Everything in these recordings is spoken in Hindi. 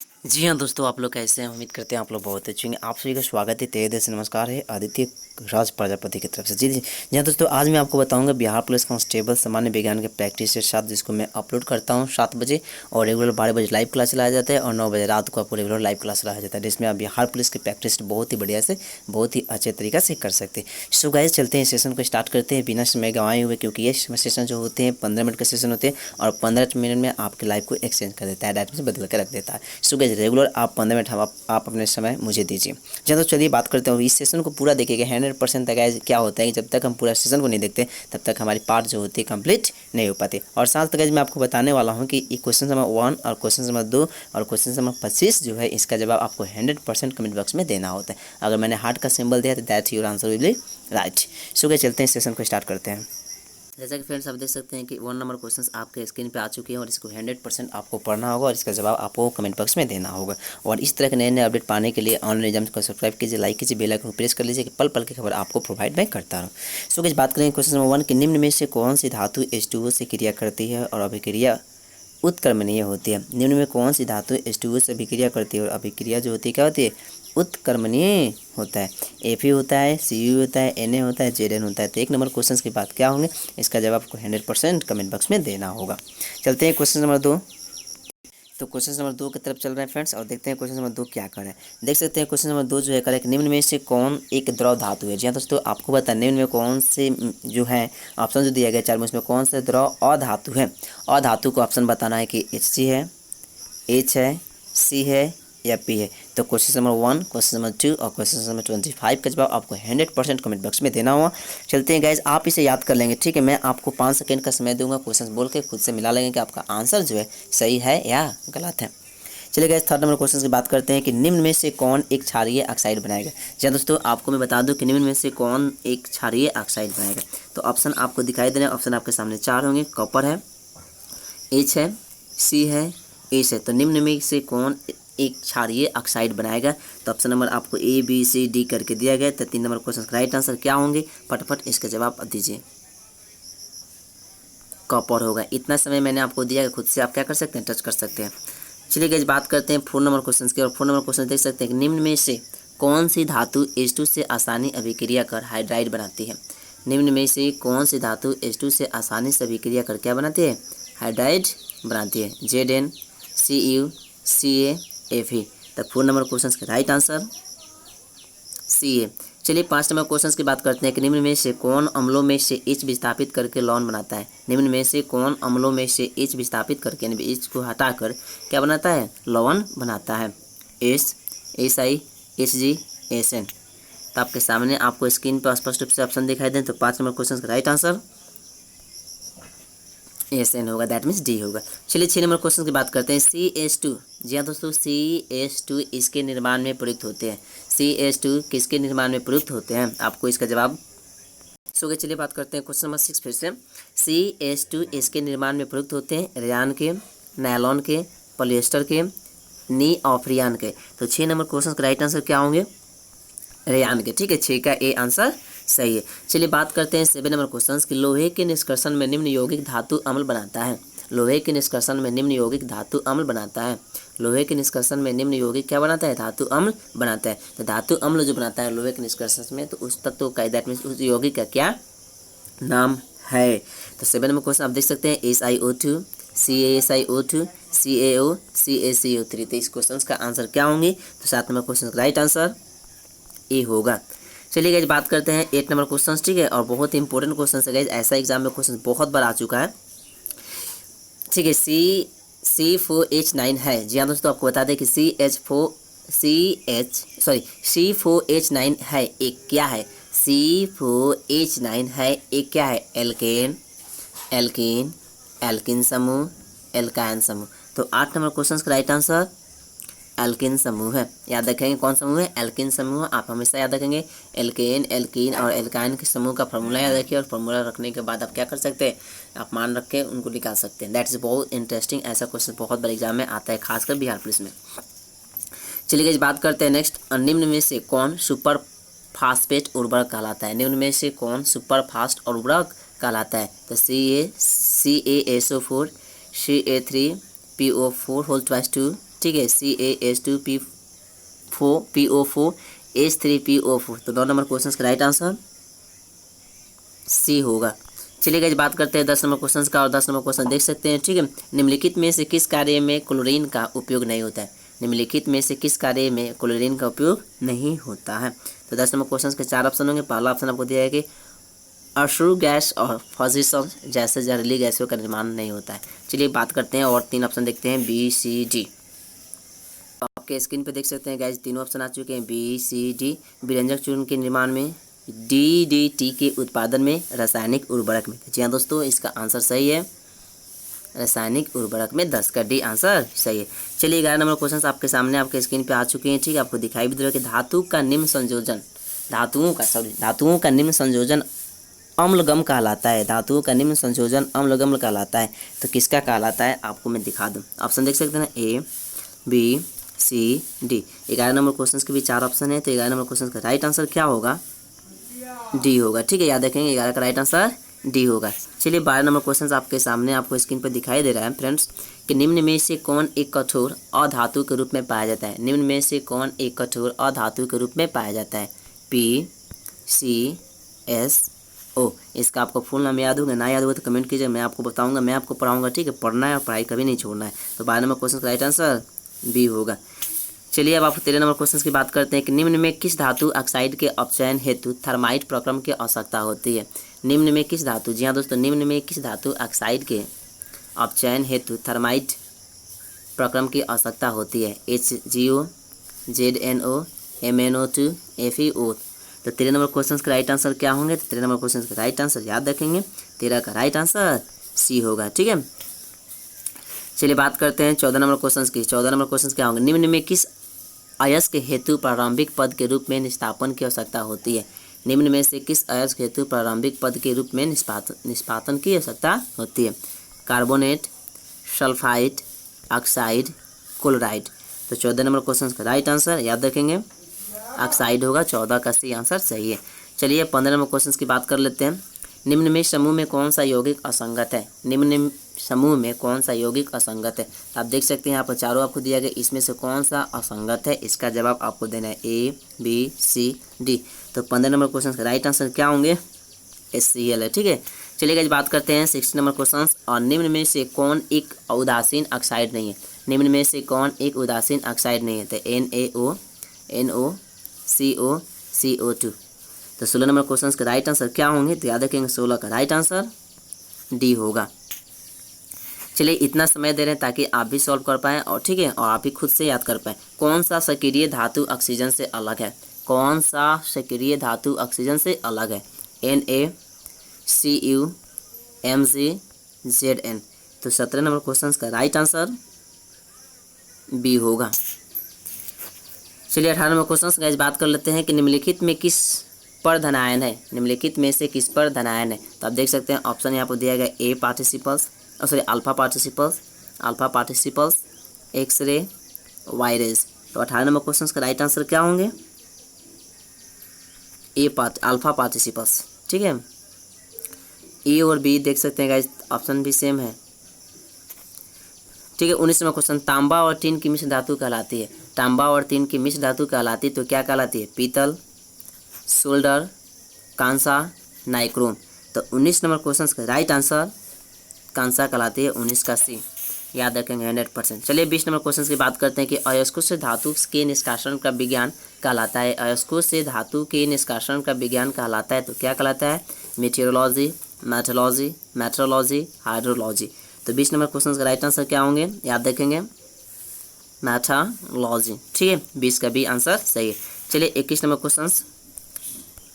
जी हाँ दोस्तों, आप लोग कैसे हैं? उम्मीद करते हैं आप लोग बहुत अच्छे होंगे। आप सभी का स्वागत है, तहे दिल से नमस्कार है आदित्य राज प्रजापति की तरफ से। जी जी हाँ दोस्तों, आज मैं आपको बताऊंगा बिहार पुलिस कांस्टेबल सामान्य विज्ञान के प्रैक्टिस के साथ, जिसको मैं अपलोड करता हूं 7 बजे और रेगुलर 12 बजे लाइव क्लास चलाया जाता है और 9 बजे रात को आपको रेगुलर लाइव क्लास चलाया जाता है, जिसमें आप बिहार पुलिस की प्रैक्टिस बहुत ही बढ़िया से, बहुत ही अच्छे तरीके से कर सकते हैं। सो गाइस, चलते हैं सेशन को स्टार्ट करते हैं बिना समय गंवाए हुए, क्योंकि ये सेशन जो होते हैं 15 मिनट के सेशन होते हैं और 15 मिनट में आपके लाइफ को एक्सचेंज कर देता है, डायरेक्ट में बदल कर रख देता है। सो गाइस, रेगुलर आप 15 मिनट आप अपने समय मुझे दीजिए। चलो चलिए बात करते हैं, इस सेशन को पूरा देखिएगा 100% तक। गाइस क्या होता है कि जब तक हम पूरा सेशन को नहीं देखते तब तक हमारी पार्ट जो होती है कंप्लीट नहीं हो पाती। और साथ तक मैं आपको बताने वाला हूँ कि क्वेश्चन नंबर 1 और क्वेश्चन नंबर 2 और क्वेश्चन नंबर 25 जो है, इसका जवाब आपको 100% कमेंट बॉक्स में देना होता है। अगर मैंने हार्ट का सिंबल दिया तो that your answer will be right. So guys, चलते हैं सेशन को स्टार्ट करते हैं। जैसा कि फ्रेंड्स आप देख सकते हैं कि 1 नंबर क्वेश्चंस आपके स्क्रीन पे आ चुके हैं और इसको 100% आपको पढ़ना होगा और इसका जवाब आपको कमेंट बॉक्स में देना होगा। और इस तरह के नए नए अपडेट पाने के लिए ऑनलाइन एग्जाम को सब्सक्राइब कीजिए, लाइक कीजिए, बेल आइकन को प्रेस कर लीजिए कि पल पल की खबर आपको प्रोवाइड मैं करता रहूँ। सो गाइस, बात करेंगे क्वेश्चन नंबर 1 कि निम्न में से कौन सी धातु H2O से क्रिया करती है और अभिक्रिया उत्क्रमणीय होती है। निम्न में कौन सी धातु H2O से अभिक्रिया करती है और अभिक्रिया जो होती है क्या होती है? उत्क्रमणीय होता है। Fe होता है, Cu होता है, Na होता है, Zn होता है। तो 1 नंबर क्वेश्चन की बात क्या होंगे, इसका जवाब आपको 100% कमेंट बॉक्स में देना होगा। चलते हैं क्वेश्चन नंबर 2। तो क्वेश्चन नंबर 2 की तरफ चल रहे हैं फ्रेंड्स और देखते हैं क्वेश्चन नंबर 2 क्या कर रहे हैं। देख सकते हैं क्वेश्चन नंबर 2 जो है करेक्ट, निम्न में से कौन एक द्रव धातु है। जी हाँ दोस्तों, आपको बता निम्न में कौन से जो है ऑप्शन जो दिया गया 4 में, उसमें कौन सा द्रव अधातु है। अधातु को ऑप्शन बताना है कि Hg है, H है, C है या P है। तो क्वेश्चन नंबर 1, क्वेश्चन नंबर 2 और क्वेश्चन नंबर 25 का जवाब आपको 100% कमेंट बॉक्स में देना होगा। चलते हैं गाइज, आप इसे याद कर लेंगे, ठीक है। मैं आपको 5 सेकंड का समय दूंगा, क्वेश्चन बोल के खुद से मिला लेंगे कि आपका आंसर जो है सही है या गलत है। चलिए गाइज, 3rd नंबर क्वेश्चन की बात करते हैं कि निम्न में से कौन एक क्षारीय ऑक्साइड बनाएगा। जी दोस्तों, आपको मैं बता दूं कि निम्न में से कौन एक क्षारीय ऑक्साइड बनाएगा। तो ऑप्शन आपको दिखाई दे रहे हैं, ऑप्शन आपके सामने 4 होंगे। कॉपर है, H है, C है, एस है। तो निम्न में से कौन एक क्षारीय ऑक्साइड बनाएगा। तो ऑप्शन नंबर आपको A B C D करके दिया गया। तो 3 नंबर क्वेश्चन का राइट आंसर क्या होंगे, फटाफट इसका जवाब दीजिए। कॉपर होगा। इतना समय मैंने आपको दिया है, खुद से आप क्या कर सकते हैं, टच कर सकते हैं। चलिए गाइस, बात करते हैं 4 नंबर क्वेश्चन की। और 4 नंबर क्वेश्चन देख सकते हैं कि निम्न में से कौन सी धातु H2 से आसानी अभिक्रिया कर हाइड्राइड बनाती है। निम्न में से कौन सी धातु H2 से आसानी से अभिक्रिया कर क्या बनाती है, हाइड्राइड बनाती है। Zn, Cu, Ca, Fe। तो 4 नंबर क्वेश्चन का राइट आंसर Ca। चलिए 5 नंबर क्वेश्चन की बात करते हैं कि निम्न में से कौन अम्लों में से H विस्थापित करके लौन बनाता है। निम्न में से कौन अम्लों में से H विस्थापित करके, यानी H को हटाकर क्या बनाता है, लवण बनाता है। S, Si, Hg, Sn। तो आपके सामने आपको स्क्रीन पर स्पष्ट रूप से ऑप्शन दिखाई दें। तो 5 नंबर क्वेश्चन का राइट आंसर Sn होगा, दैट मीन्स D होगा। चलिए 6 नंबर क्वेश्चन की बात करते हैं। CH2, जी हाँ दोस्तों, CH2 इसके निर्माण में प्रयुक्त होते हैं। CH2 किसके निर्माण में प्रयुक्त होते हैं, आपको इसका जवाब सो गए। चलिए बात करते हैं क्वेश्चन नंबर 6 फिर से। CH2 इसके निर्माण में प्रयुक्त होते हैं रेयान के, नायलॉन के, पॉलिएस्टर के, नीऑफ्रियन के। तो 6 नंबर क्वेश्चन का राइट आंसर क्या होंगे, रेयान के, ठीक है। 6 का ए आंसर सही है। चलिए बात करते हैं 7 नंबर क्वेश्चन की। लोहे के निष्कर्षण में निम्न यौगिक धातु अम्ल बनाता है। लोहे के निष्कर्षण में निम्न यौगिक धातु अम्ल बनाता है। लोहे के निष्कर्षण में निम्न यौगिक क्या बनाता है, धातु अम्ल बनाता है। तो धातु अम्ल जो बनाता है लोहे के निष्कर्षण में, तो उस तत्व का, दैट मीन्स उस यौगिक का क्या नाम है। तो 7 नंबर क्वेश्चन आप देख सकते हैं SiO2, CaSiO2, CaO, CaCO3। तो इस क्वेश्चन का आंसर क्या होंगे, तो 7 नंबर क्वेश्चन का राइट आंसर ए होगा। चलिए गाइस, बात करते हैं 8 नंबर क्वेश्चन, ठीक है। और बहुत ही इंपॉर्टेंट क्वेश्चन है गाइस, ऐसा एग्जाम में क्वेश्चन बहुत बार आ चुका है, ठीक है। C4H9 है। जी हाँ दोस्तों, आपको बता दें कि C4H9 है, एक क्या है, C4H9 है, एक क्या है, एल्केन, एल्कीन, एल्किन समूह, एल्काइन समूह। तो 8 नंबर क्वेश्चन का राइट आंसर एल्किन समूह है। याद रखेंगे कौन समूह है, एल्किन समूह। आप हमेशा याद रखेंगे एल्केन, एल्कीन और एल्काइन के समूह का फॉर्मूला याद रखिए। और फॉर्मूला रखने के बाद आप क्या कर सकते हैं, आप मान रख के उनको निकाल सकते हैं। दैट इज बहुत इंटरेस्टिंग, ऐसा क्वेश्चन बहुत बड़े एग्जाम में आता है, खासकर बिहार पुलिस में। चलिए इस बात करते हैं नेक्स्ट। निम्न में से कौन सुपर फास्फेट उर्वरक कहलाता है। निम्न में से कौन सुपर फास्ट उर्वरक कहलाता है। तो CaSO4, Ca3PO4 होल ट्वाइस 2, ठीक है, CaH2PO4 H3PO4। तो 9 नंबर क्वेश्चन का राइट आंसर सी होगा। चलिए गाइस बात करते हैं 10 नंबर क्वेश्चन का, और 10 नंबर क्वेश्चन देख सकते हैं, ठीक है। निम्नलिखित में से किस कार्य में क्लोरीन का उपयोग नहीं होता है? निम्नलिखित में से किस कार्य में क्लोरीन का उपयोग नहीं होता है? तो 10 नंबर क्वेश्चन के 4 ऑप्शन होंगे। पहला ऑप्शन आपको दिया है कि अश्रु गैस और फजिशन जैसे जहरीली गैसों का निर्माण नहीं होता है। चलिए बात करते हैं और 3 ऑप्शन देखते हैं, बी सी डी। आपके स्क्रीन पे देख सकते हैं गाइस, तीनों ऑप्शन आ चुके हैं, बी सी डी। विरंजक चूर्ण के निर्माण में, DDT के उत्पादन में, रासायनिक उर्वरक में। जी हाँ दोस्तों, इसका आंसर सही है, रासायनिक उर्वरक में 10 का डी आंसर सही है। चलिए 11 नंबर क्वेश्चन आपके सामने आपके स्क्रीन पे आ चुके हैं, ठीक है। आपको दिखाई भी दे रहा है कि धातुओं का निम्न संयोजन अम्लगम कहलाता है। धातुओं का निम्न संयोजन अम्लगम कहलाता है। तो किसका कहलाता है आपको मैं दिखा दूं। ऑप्शन देख सकते हैं ना, A B C D। 11 number question के भी 4 ऑप्शन है। तो 11 नंबर क्वेश्चन का राइट आंसर क्या होगा? डी होगा, ठीक है। याद रखेंगे 11 का राइट आंसर डी होगा। चलिए 12 नंबर क्वेश्चन आपके सामने आपको स्क्रीन पर दिखाई दे रहा है फ्रेंड्स, कि निम्न में से कौन एक कठोर अधातु के रूप में पाया जाता है? निम्न में से कौन एक कठोर अधातु के रूप में पाया जाता है? PCSO। इसका आपको फुल नाम याद होगा, ना याद होगा तो कमेंट कीजिए, मैं आपको बताऊंगा, मैं आपको पढ़ाऊंगा, ठीक है। पढ़ना है और पढ़ाई कभी नहीं छोड़ना है। तो 12 नंबर क्वेश्चन का राइट आंसर बी होगा। चलिए अब आप 13 नंबर क्वेश्चन की बात करते हैं कि निम्न में किस धातु ऑक्साइड के अपचयन हेतु थर्माइट प्रक्रम की आवश्यकता होती है? निम्न में किस धातु, जी हाँ दोस्तों, निम्न में किस धातु ऑक्साइड के अपचयन हेतु थर्माइट प्रक्रम की आवश्यकता होती है? HGO, ZNO, MnO2, FeO। तो 13 नंबर क्वेश्चन का राइट आंसर क्या होंगे? तो 13 नंबर क्वेश्चन का राइट आंसर याद रखेंगे, 13 का राइट आंसर सी होगा, ठीक है। चलिए बात करते हैं 14 नंबर क्वेश्चन की। 14 नंबर क्वेश्चन क्या होंगे? निम्न में किस अयस्क हेतु प्रारंभिक पद के रूप में निष्पादन की आवश्यकता होती है? निम्न में से किस अयस्क हेतु प्रारंभिक पद के रूप में निष्पादन की आवश्यकता होती है? Carbonate, sulphide, oxide, chloride. तो 14 नंबर क्वेश्चन का राइट आंसर याद रखेंगे ऑक्साइड होगा, 14 का सी आंसर सही है। चलिए 15 नंबर क्वेश्चन की बात कर लेते हैं। निम्न में समूह में कौन सा यौगिक असंगत है? निम्न समूह में कौन सा यौगिक असंगत है? आप देख सकते हैं यहाँ पर चारों आपको दिया गया, इसमें से कौन सा असंगत है? इसका जवाब आपको देना है A B C D। तो 15 नंबर क्वेश्चन का राइट आंसर क्या होंगे? HCl है, ठीक है। चलिए गाइस बात करते हैं 16 नंबर क्वेश्चन। और निम्न में से कौन एक उदासीन ऑक्साइड नहीं है? निम्न में से कौन एक उदासीन ऑक्साइड नहीं है? तो NaO, NO, CO, CO2। तो 16 नंबर क्वेश्चन का राइट आंसर क्या होंगे? तो याद रखेंगे 16 का राइट आंसर डी होगा। चलिए इतना समय दे रहे हैं ताकि आप भी सॉल्व कर पाएँ, और ठीक है, और आप भी खुद से याद कर पाएँ। कौन सा सक्रिय धातु ऑक्सीजन से अलग है? कौन सा सक्रिय धातु ऑक्सीजन से अलग है? NaCuMgZn। तो 17 नंबर क्वेश्चन का राइट आंसर बी होगा। चलिए 18 नंबर क्वेश्चन का बात कर लेते हैं कि निम्नलिखित में किस पर धनायन है? निम्नलिखित में से किस पर धनायन है? तो आप देख सकते हैं ऑप्शन यहाँ पर दिया गया A particles, alpha particles, X ray, Y rays. तो 18 नंबर क्वेश्चन का राइट आंसर क्या होंगे? अल्फा पार्टिसिपल्स, ठीक है। ए और बी देख सकते हैं गाइस, ऑप्शन भी सेम है, ठीक है। 19 नंबर क्वेश्चन, तांबा और टीन की मिश्र धातु कहलाती है। तांबा और टीन की मिश्र धातु कहलाती है तो क्या कहलाती है? पीतल, सोल्डर, कांसा, नाइक्रोम। तो 19 नंबर क्वेश्चन का राइट आंसर कांसा कहलाती है, 19 का सी याद रखेंगे 100%। चलिए 20 नंबर क्वेश्चन की बात करते हैं कि अयस्कों से धातु के निष्कासन का विज्ञान कहलाता है। अयस्कों से धातु के निष्कासन का विज्ञान कहलाता है तो क्या कहलाता है? मीटेरोलॉजी, मेट्रोलॉजी, हाइड्रोलॉजी। तो 20 नंबर क्वेश्चन का राइट आंसर क्या होंगे? याद रखेंगे मेट्रोलॉजी, ठीक है। 20 का भी आंसर सही है। चलिए 21 नंबर क्वेश्चन,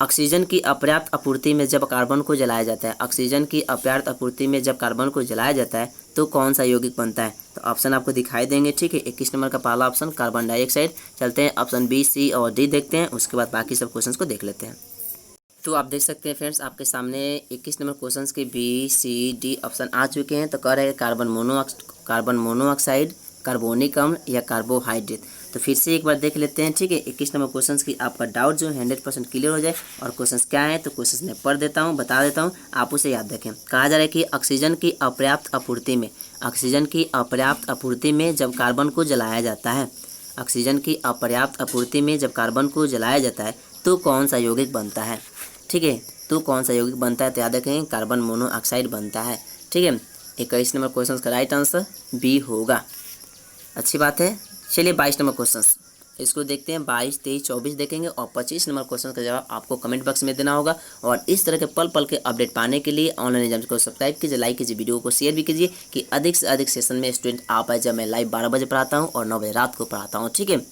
ऑक्सीजन की अपर्याप्त आपूर्ति में जब कार्बन को जलाया जाता है, ऑक्सीजन की अपर्याप्त आपूर्ति में जब कार्बन को जलाया जाता है तो कौन सा यौगिक बनता है? तो ऑप्शन आपको दिखाई देंगे, ठीक है। 21 नंबर का पहला ऑप्शन कार्बन डाइऑक्साइड। चलते हैं ऑप्शन बी, सी और डी देखते हैं, उसके बाद बाकी सब क्वेश्चन को देख लेते हैं। तो आप देख सकते हैं फ्रेंड्स, आपके सामने 21 नंबर क्वेश्चन के बी, सी, डी ऑप्शन आ चुके हैं। तो कह रहे हैं कार्बन मोनोऑक्साइड, कार्बोनिक अम्ल या कार्बोहाइड्रेट। तो फिर से एक बार देख लेते हैं, ठीक है। 21 नंबर क्वेश्चन की आपका डाउट जो 100% क्लियर हो जाए, और क्वेश्चन क्या है तो क्वेश्चन मैं पढ़ देता हूँ, बता देता हूँ, आप उसे याद रखें। कहा जा रहा है कि ऑक्सीजन की अपर्याप्त आपूर्ति में, ऑक्सीजन की अपर्याप्त आपूर्ति में जब कार्बन को जलाया जाता है, ऑक्सीजन की अपर्याप्त आपूर्ति में जब कार्बन को जलाया जाता है तो कौन सा यौगिक बनता है। ठीक है, तो कौन सा यौगिक बनता है, तो याद रखें कार्बन मोनोऑक्साइड बनता है। ठीक है, 21 नंबर क्वेश्चन का राइट आंसर बी होगा। अच्छी बात है। चलिए 22 नंबर क्वेश्चन इसको देखते हैं। 22, 23, 24 देखेंगे और 25 नंबर क्वेश्चन का जवाब आपको कमेंट बॉक्स में देना होगा। और इस तरह के पल पल के अपडेट पाने के लिए ऑनलाइन एग्जाम्स को सब्सक्राइब कीजिए, लाइक कीजिए, वीडियो को शेयर भी कीजिए कि अधिक से अधिक सेशन में स्टूडेंट आ पाए। जब मैं लाइव 12 बजे पढ़ाता हूँ और 9 बजे रात को पढ़ाता हूँ। ठीक है,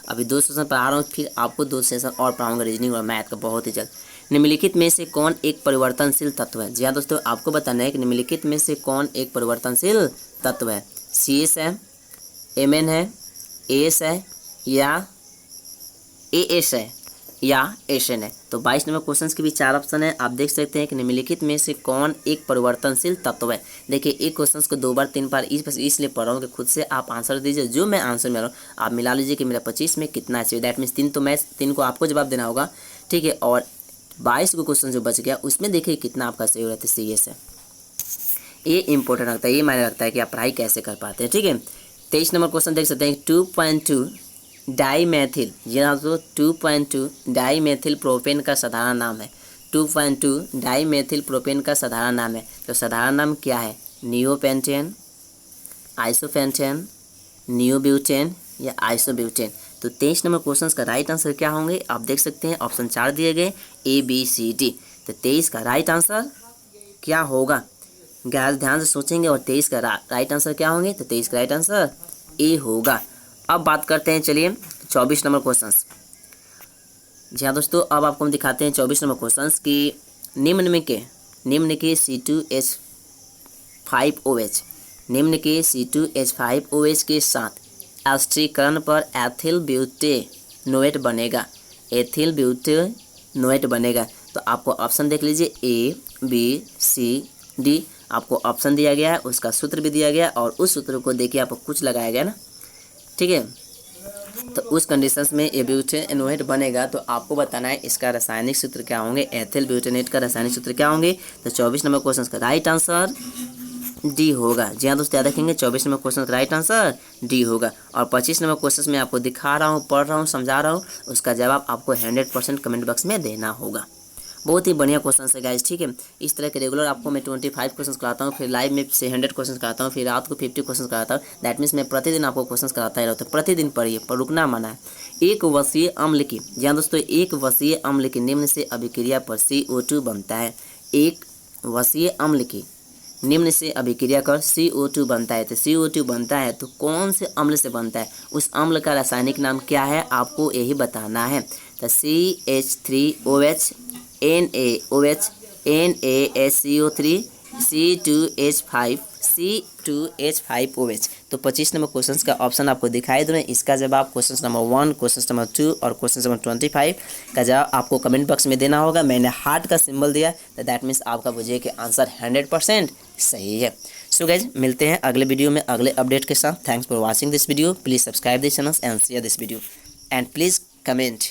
अभी 2 सेशन पढ़ा रहा हूँ, फिर आपको 2 सेशन और पढ़ाऊँगा रीजनिंग और मैथ का बहुत ही जल्द। निम्नलिखित में से कौन एक परिवर्तनशील तत्व है। जी हाँ दोस्तों, आपको बताना है कि निम्नलिखित में से कौन एक परिवर्तनशील तत्व है। CS है, Mn है, AS है या AS है या Sn है। तो 22 नंबर क्वेश्चन के भी 4 ऑप्शन है। आप देख सकते हैं कि निम्नलिखित में से कौन एक परिवर्तनशील तत्व है। देखिए एक क्वेश्चन को 2 बार 3 बार इसलिए पढ़ रहा हूँ कि खुद से आप आंसर दीजिए। जो मैं आंसर में रहा हूँ आप मिला लीजिए कि मेरा 25 में कितना चाहिए। दैट मीन्स 3 तो मैं 3 को आपको जवाब देना होगा। ठीक है, और 22 को क्वेश्चन जो बच गया उसमें देखिए कितना आपका सही हो रहा है। CS है, ये इंपॉर्टेंट रखता है, ये मायने रखता है कि आप पढ़ाई कैसे कर पाते हैं। ठीक है, 23 नंबर क्वेश्चन देख सकते हैं। 2.2 डाईमेथिल, जी हाँ दोस्तों 2.2 डाईमेथिल प्रोपेन का साधारण नाम है। 2.2 डाईमेथिल प्रोपेन का साधारण नाम है। तो साधारण नाम क्या है, नियोपेंटेन, आइसोपेंटेन, नियोब्यूटेन या आइसोब्यूटेन। तो 23 नंबर क्वेश्चन का राइट आंसर क्या होंगे आप देख सकते हैं। ऑप्शन 4 दिए गए ABCD। तो 23 का राइट आंसर क्या होगा, गैर ध्यान से सोचेंगे और 23 का राइट आंसर क्या होंगे। तो 23 का राइट आंसर A होगा। अब बात करते हैं चलिए 24 नंबर क्वेश्चन। जी हाँ दोस्तों, अब आपको हम दिखाते हैं 24 नंबर क्वेश्चन की निम्न के C2H5OH, निम्न के C2H5OH के साथ अस्थिरीकरण पर एथिल ब्यूटेनोएट बनेगा। एथिल ब्यूटेनोएट बनेगा। तो आपको ऑप्शन देख लीजिए ABCD आपको ऑप्शन दिया गया है, उसका सूत्र भी दिया गया और उस सूत्र को देखिए आपको कुछ लगाया गया ना। ठीक है, तो उस कंडीशंस में ये ब्यूटेनोएट बनेगा। तो आपको बताना है इसका रासायनिक सूत्र क्या होंगे, एथिल ब्यूटेनेट का रासायनिक सूत्र क्या होंगे। तो 24 नंबर क्वेश्चन का राइट आंसर D होगा। जी हाँ दोस्तों, याद रखेंगे 24 नंबर क्वेश्चन का राइट आंसर D होगा। और 25 नंबर क्वेश्चन में आपको दिखा रहा हूँ, पढ़ रहा हूँ, समझा रहा हूँ, उसका जवाब आपको 100% कमेंट बॉक्स में देना होगा। बहुत ही बढ़िया क्वेश्चन है गाइस। ठीक है, इस तरह के रेगुलर आपको मैं 25 क्वेश्चन कराता हूँ, फिर लाइव में से 100 क्वेश्चन कराता हूँ, फिर रात को 50 क्वेश्चन कराता हूँ। दैट मीन्स मैं प्रतिदिन आपको क्वेश्चन कराता ही रहता हूँ। प्रतिदिन पढ़िए, पर रुकना मना है। एक वसीय अम्ल की, जी हाँ दोस्तों, एक वसीय अम्ल की निम्न से अभिक्रिया पर CO2 बनता है। एक वसीय अम्ल की निम्न से अभिक्रिया कर CO2 बनता है। तो CO2 बनता है तो कौन से अम्ल से बनता है, उस अम्ल का रासायनिक नाम क्या है आपको यही बताना है। तो CH3OH, NaOH, NaSCO3, C2H5OH। तो 25 नंबर क्वेश्चन का ऑप्शन आपको दिखाई दे रहे हैं। इसका जवाब क्वेश्चन नंबर 1, क्वेश्चन नंबर 2 और क्वेश्चन नंबर 25 का जवाब आपको कमेंट बॉक्स में देना होगा। मैंने हार्ट का सिंबल दिया, तो दैट मीन्स आपका बुझिए कि आंसर 100% सही है। सो गाइज, मिलते हैं अगले वीडियो में अगले अपडेट के साथ। Thanks for watching this video. Please subscribe this channel and share this video and please comment.